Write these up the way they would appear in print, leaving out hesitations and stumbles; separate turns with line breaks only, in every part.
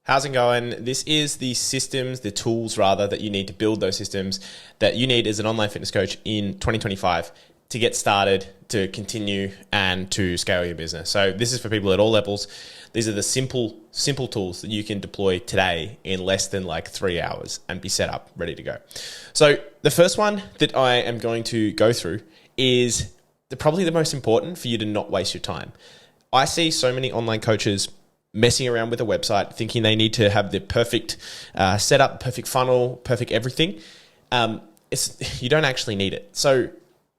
How's it going? This is the systems, the tools rather, that you need to build those systems that you need as an online fitness coach in 2025 to get started, to continue, and to scale your business. So this is for people at all levels. These are the simple tools that you can deploy today in less than like 3 hours and be set up, ready to go. So the first one that I am going to go through is probably the most important for you to not waste your time. I see so many online coaches messing around with a website, thinking they need to have the perfect setup, perfect funnel, perfect everything. You don't actually need it. So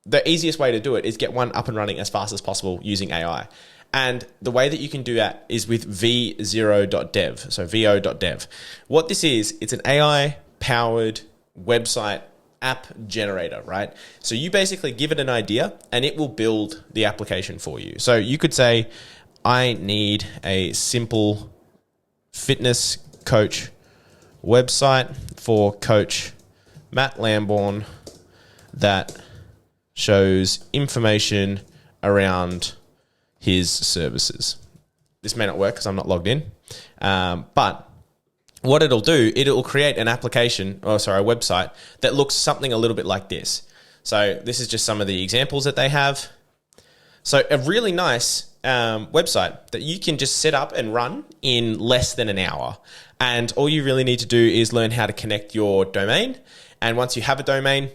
the easiest way to do it is get one up and running as fast as possible using AI. And the way that you can do that is with v0.dev, so vo.dev. What this is, it's an AI-powered website app generator, right? So you basically give it an idea and it will build the application for you. So you could say, I need a simple fitness coach website for Coach Matt Lambourne that shows information around his services. This may not work because I'm not logged in, but what it'll do, it'll create an application, a website that looks something a little bit like this. So this is just some of the examples that they have. So a really nice website that you can just set up and run in less than an hour. And all you really need to do is learn how to connect your domain. And once you have a domain,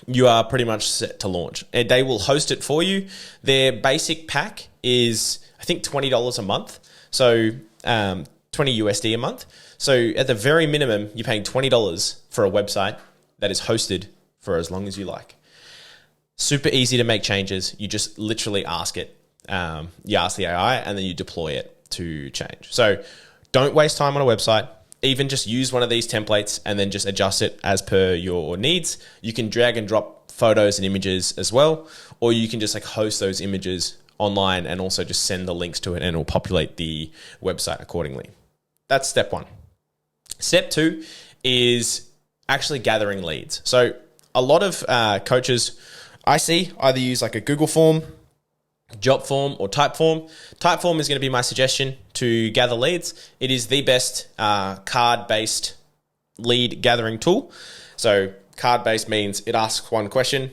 you are pretty much set to launch. And they will host it for you. Their basic pack is, I think, $20 a month. So 20 USD a month. So at the very minimum, you're paying $20 for a website that is hosted for as long as you like. Super easy to make changes. You just literally ask it. You ask the AI and then you deploy it to change. So don't waste time on a website. Even just use one of these templates and then just adjust it as per your needs. You can drag and drop photos and images as well, or you can just like host those images online and also just send the links to it and it will populate the website accordingly. That's step one. Step two is actually gathering leads. So a lot of coaches I see either use like a Google form, job form, or Typeform. Typeform is going to be my suggestion to gather leads. It is the best card-based lead gathering tool. So card-based means it asks one question,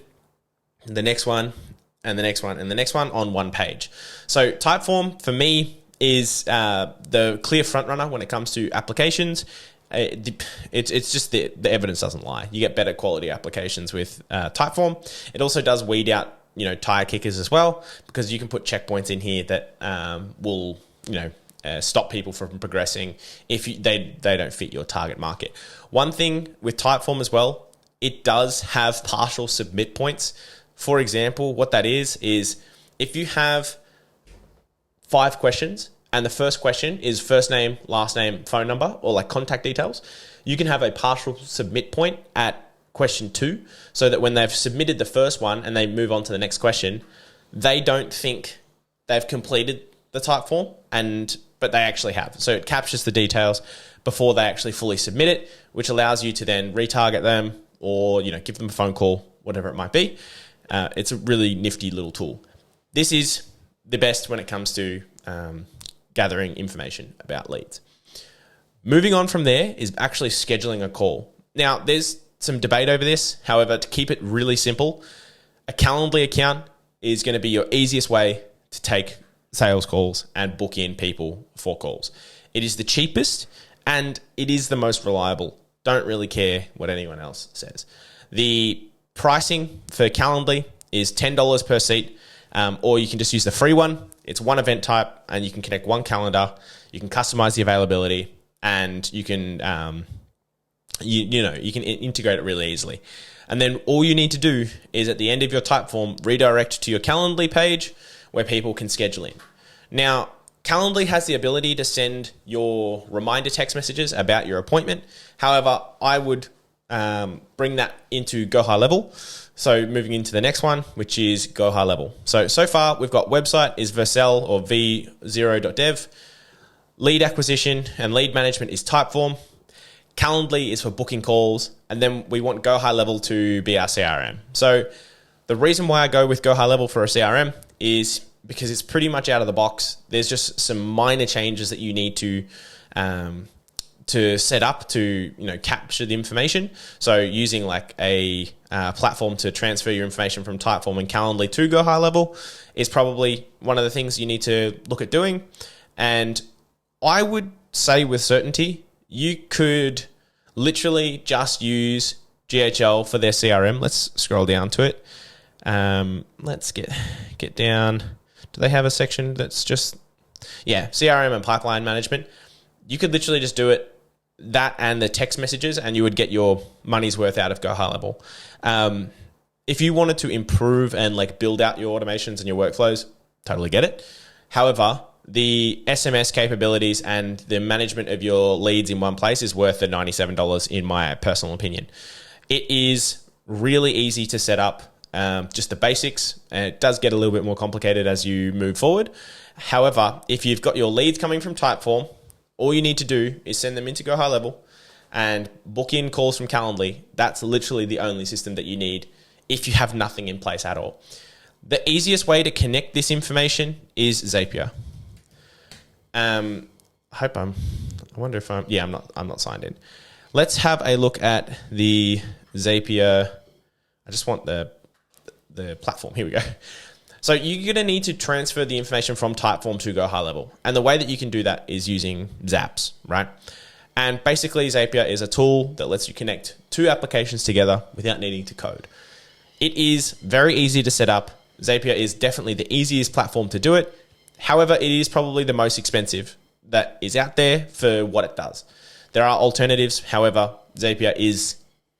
the next one, and the next one, and the next one on one page. So Typeform for me is the clear front runner when it comes to applications. It's just the evidence doesn't lie. You get better quality applications with Typeform. It also does weed out tire kickers as well, because you can put checkpoints in here that will stop people from progressing if they don't fit your target market. One thing with Typeform as well, it does have partial submit points. For example, what that is if you have 5 questions and the first question is first name, last name, phone number, or like contact details, you can have a partial submit point at question 2, so that when they've submitted the first one and they move on to the next question, they don't think they've completed the Typeform, but they actually have. So it captures the details before they actually fully submit it, which allows you to then retarget them or give them a phone call, whatever it might be. It's a really nifty little tool. This is the best when it comes to gathering information about leads. Moving on from there is actually scheduling a call. Now, there's some debate over this. However, to keep it really simple, a Calendly account is going to be your easiest way to take sales calls and book in people for calls. It is the cheapest and it is the most reliable. Don't really care what anyone else says. The pricing for Calendly is $10 per seat, or you can just use the free one. It's one event type and you can connect one calendar. You can customize the availability and you can you can integrate it really easily. And then all you need to do is at the end of your Typeform, redirect to your Calendly page where people can schedule in. Now, Calendly has the ability to send your reminder text messages about your appointment. However, I would bring that into Go High Level. So moving into the next one, which is Go High Level. So far we've got website is Vercel or v0.dev. Lead acquisition and lead management is Typeform. Calendly is for booking calls. And then we want Go High Level to be our CRM. So the reason why I go with Go High Level for a CRM is because it's pretty much out of the box. There's just some minor changes that you need to to set up to capture the information. So using like a platform to transfer your information from Typeform and Calendly to Go High Level is probably one of the things you need to look at doing. And I would say with certainty, you could literally just use GHL for their CRM. Let's scroll down to it. Let's get down. Do they have a section that's just, CRM and pipeline management? You could literally just do it, that and the text messages, and you would get your money's worth out of Go High Level. If you wanted to improve and like build out your automations and your workflows, totally get it. However, the SMS capabilities and the management of your leads in one place is worth the $97 in my personal opinion. It is really easy to set up, just the basics, and it does get a little bit more complicated as you move forward. However, if you've got your leads coming from Typeform, all you need to do is send them into Go High Level and book in calls from Calendly. That's literally the only system that you need if you have nothing in place at all. The easiest way to connect this information is Zapier. I'm not signed in. Let's have a look at the Zapier. I just want the platform. Here we go. So you're going to need to transfer the information from Typeform to Go High Level. And the way that you can do that is using Zaps, right? And basically Zapier is a tool that lets you connect two applications together without needing to code. It is very easy to set up. Zapier is definitely the easiest platform to do it. However, it is probably the most expensive that is out there for what it does. There are alternatives. However, Zapier is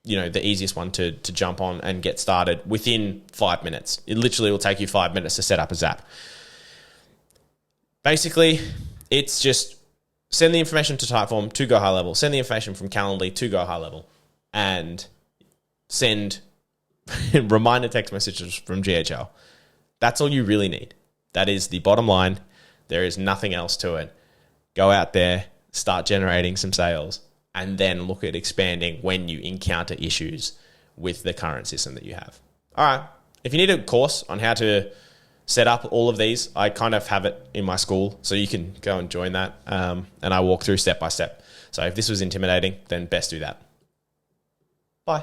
the easiest one to jump on and get started within 5 minutes. It literally will take you 5 minutes to set up a Zap. Basically, it's just send the information to Typeform to Go High Level, send the information from Calendly to Go High Level, and send reminder text messages from GHL. That's all you really need. That is the bottom line. There is nothing else to it. Go out there, start generating some sales, and then look at expanding when you encounter issues with the current system that you have. All right. If you need a course on how to set up all of these, I kind of have it in my school, so you can go and join that. And I walk through step by step. So if this was intimidating, then best do that. Bye.